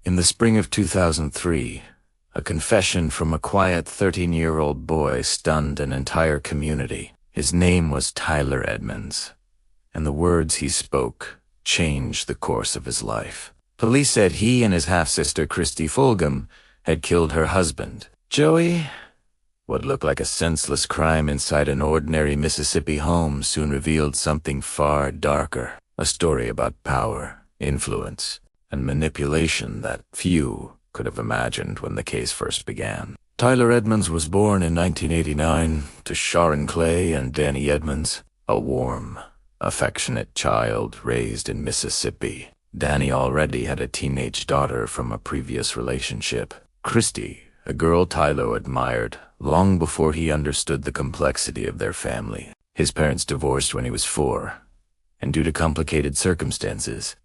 In the spring of 2003, a confession from a quiet 13-year-old boy stunned an entire community. His name was Tyler Edmonds, and the words he spoke changed the course of his life. Police said he and his half-sister Christy Fulgum had killed her husband, Joey. What looked like a senseless crime inside an ordinary Mississippi home soon revealed something far darker, a story about power, influence, and manipulation that few could have imagined when the case first began. Tyler Edmonds was born in 1989 to Sharon Clay and Danny Edmonds, a warm, affectionate child raised in Mississippi. Danny already had a teenage daughter from a previous relationship, Christy, a girl Tyler admired long before he understood the complexity of their family. His parents divorced when he was 4, and due to complicated circumstances,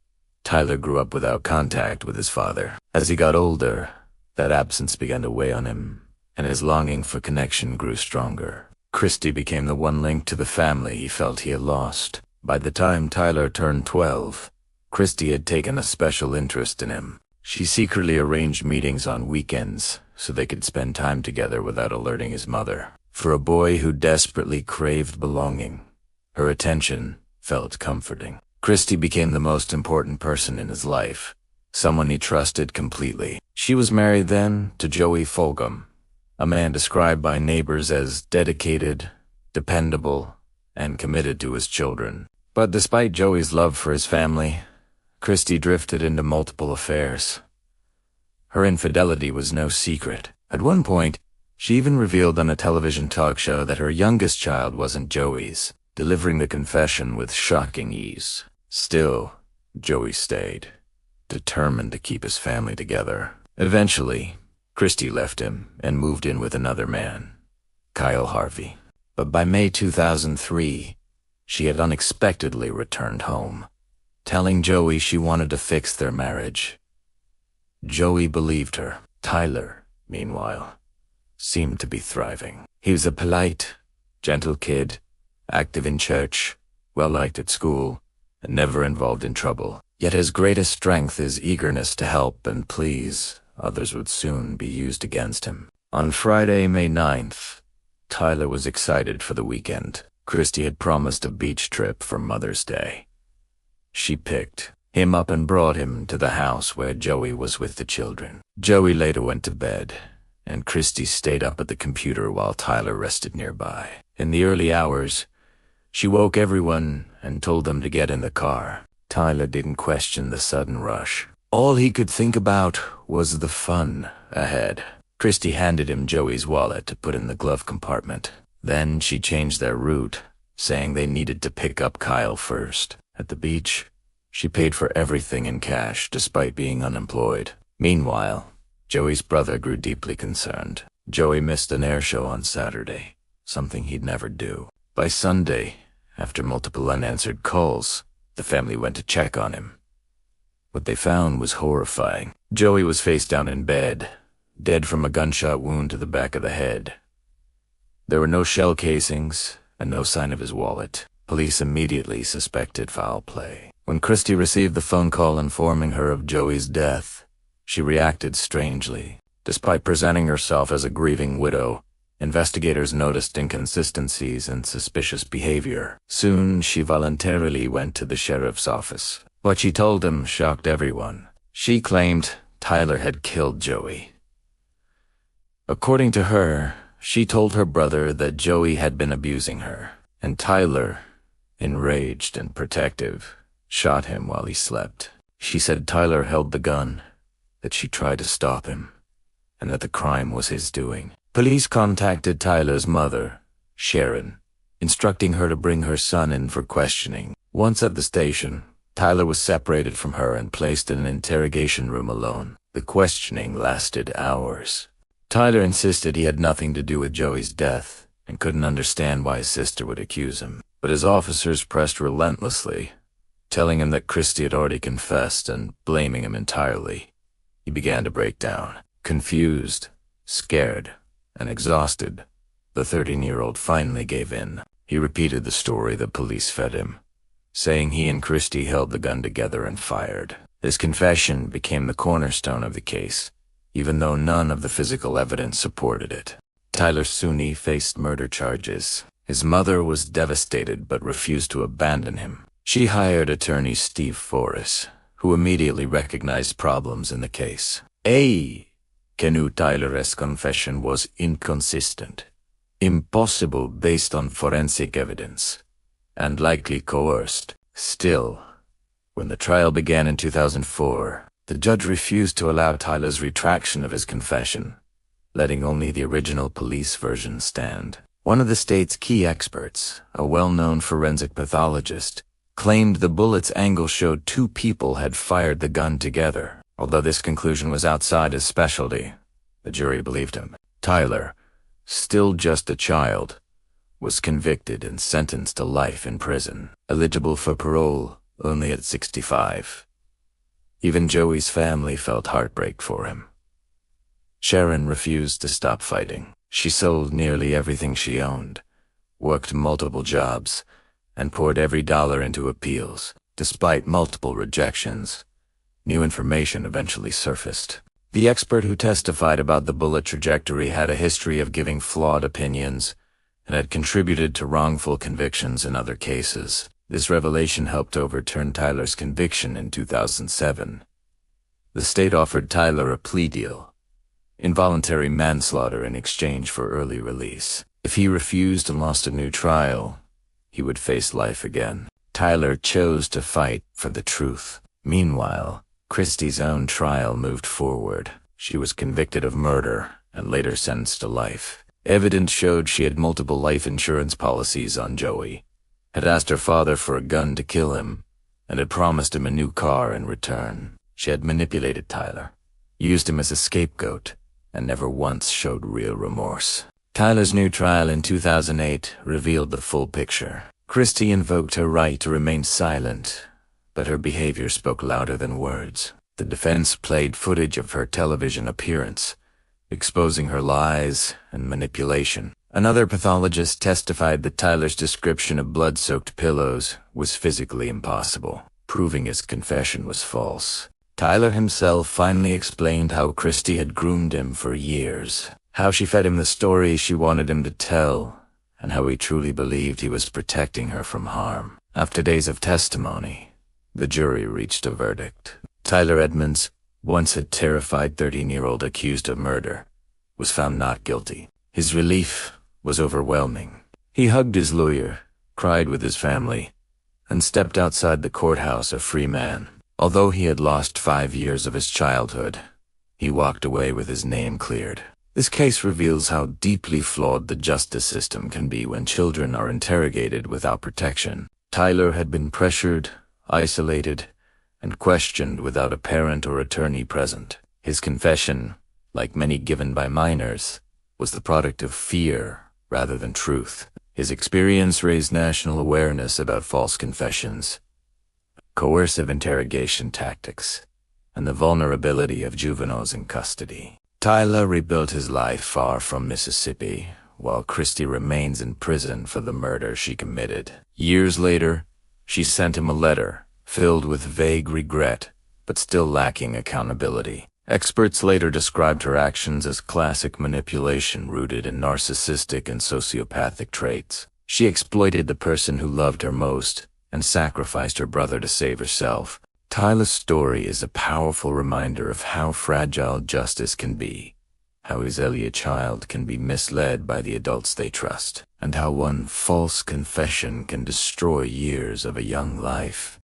Tyler grew up without contact with his father. As he got older, that absence began to weigh on him, and his longing for connection grew stronger. Christy became the one link to the family he felt he had lost. By the time Tyler turned 12, Christy had taken a special interest in him. She secretly arranged meetings on weekends so they could spend time together without alerting his mother. For a boy who desperately craved belonging, her attention felt comforting. Christy became the most important person in his life, someone he trusted completely. She was married then to Joey Fulgum, a man described by neighbors as dedicated, dependable, and committed to his children. But despite Joey's love for his family, Christy drifted into multiple affairs. Her infidelity was no secret. At one point, she even revealed on a television talk show that her youngest child wasn't Joey's, delivering the confession with shocking ease. Still, Joey stayed, determined to keep his family together. Eventually, Christy left him and moved in with another man, Kyle Harvey. But by May 2003, she had unexpectedly returned home, telling Joey she wanted to fix their marriage. Joey believed her. Tyler, meanwhile, seemed to be thriving. He was a polite, gentle kid, active in church, well-liked at school, and never involved in trouble. Yet his greatest strength, his eagerness to help and please others, would soon be used against him. On Friday, May 9th, Tyler was excited for the weekend. Christy had promised a beach trip for Mother's Day. She picked him up and brought him to the house where Joey was with the children. Joey later went to bed, and Christy stayed up at the computer while Tyler rested nearby. In the early hours, she woke everyone and told them to get in the car. Tyler didn't question the sudden rush. All he could think about was the fun ahead. Christy handed him Joey's wallet to put in the glove compartment. Then she changed their route, saying they needed to pick up Kyle first. At the beach, she paid for everything in cash despite being unemployed. Meanwhile, Joey's brother grew deeply concerned. Joey missed an air show on Saturday, something he'd never do. By Sunday, after multiple unanswered calls, the family went to check on him. What they found was horrifying. Joey was face down in bed, dead from a gunshot wound to the back of the head. There were no shell casings and no sign of his wallet. Police immediately suspected foul play. When Christy received the phone call informing her of Joey's death, she reacted strangely. Despite presenting herself as a grieving widow, investigators noticed inconsistencies and suspicious behavior. Soon, she voluntarily went to the sheriff's office. What she told him shocked everyone. She claimed Tyler had killed Joey. According to her, she told her brother that Joey had been abusing her, and Tyler, enraged and protective, shot him while he slept. She said Tyler held the gun, that she tried to stop him, and that the crime was his doing. Police contacted Tyler's mother, Sharon, instructing her to bring her son in for questioning. Once at the station, Tyler was separated from her and placed in an interrogation room alone. The questioning lasted hours. Tyler insisted he had nothing to do with Joey's death and couldn't understand why his sister would accuse him. But his officers pressed relentlessly, telling him that Christy had already confessed and blaming him entirely. He began to break down. Confused, scared, and exhausted, the 13-year-old finally gave in. He repeated the story the police fed him, saying he and Christy held the gun together and fired. His confession became the cornerstone of the case, even though none of the physical evidence supported it. Tyler Sunni faced murder charges. His mother was devastated but refused to abandon him. She hired attorney Steve Forrest, who immediately recognized problems in the case. Tyler's confession was inconsistent, impossible based on forensic evidence, and likely coerced. Still, when the trial began in 2004, the judge refused to allow Tyler's retraction of his confession, letting only the original police version stand. One of the state's key experts, a well-known forensic pathologist, claimed the bullet's angle showed two people had fired the gun together. Although this conclusion was outside his specialty, the jury believed him. Tyler, still just a child, was convicted and sentenced to life in prison, eligible for parole only at 65. Even Joey's family felt heartbreak for him. Sharon refused to stop fighting. She sold nearly everything she owned, worked multiple jobs, and poured every dollar into appeals. Despite multiple rejections, new information eventually surfaced. The expert who testified about the bullet trajectory had a history of giving flawed opinions and had contributed to wrongful convictions in other cases. This revelation helped overturn Tyler's conviction in 2007. The state offered Tyler a plea deal, involuntary manslaughter in exchange for early release. If he refused and lost a new trial, he would face life again. Tyler chose to fight for the truth. Meanwhile, Christy's own trial moved forward. She was convicted of murder and later sentenced to life. Evidence showed she had multiple life insurance policies on Joey, had asked her father for a gun to kill him, and had promised him a new car in return. She had manipulated Tyler, used him as a scapegoat, and never once showed real remorse. Tyler's new trial in 2008 revealed the full picture. Christy invoked her right to remain silent, but her behavior spoke louder than words. The defense played footage of her television appearance, exposing her lies and manipulation. Another pathologist testified that Tyler's description of blood-soaked pillows was physically impossible, proving his confession was false. Tyler himself finally explained how Christy had groomed him for years, how she fed him the stories she wanted him to tell, and how he truly believed he was protecting her from harm. After days of testimony, the jury reached a verdict. Tyler Edmonds, once a terrified 13-year-old accused of murder, was found not guilty. His relief was overwhelming. He hugged his lawyer, cried with his family, and stepped outside the courthouse a free man. Although he had lost 5 years of his childhood, he walked away with his name cleared. This case reveals how deeply flawed the justice system can be when children are interrogated without protection. Tyler had been pressured, isolated, and questioned without a parent or attorney present. His confession, like many given by minors, was the product of fear rather than truth. His experience raised national awareness about false confessions, coercive interrogation tactics, and the vulnerability of juveniles in custody. Tyler rebuilt his life far from Mississippi, while Christy remains in prison for the murder she committed. Years later, she sent him a letter filled with vague regret, but still lacking accountability. Experts later described her actions as classic manipulation rooted in narcissistic and sociopathic traits. She exploited the person who loved her most and sacrificed her brother to save herself. Tyler's story is a powerful reminder of how fragile justice can be, how easily a child can be misled by the adults they trust, and how one false confession can destroy years of a young life.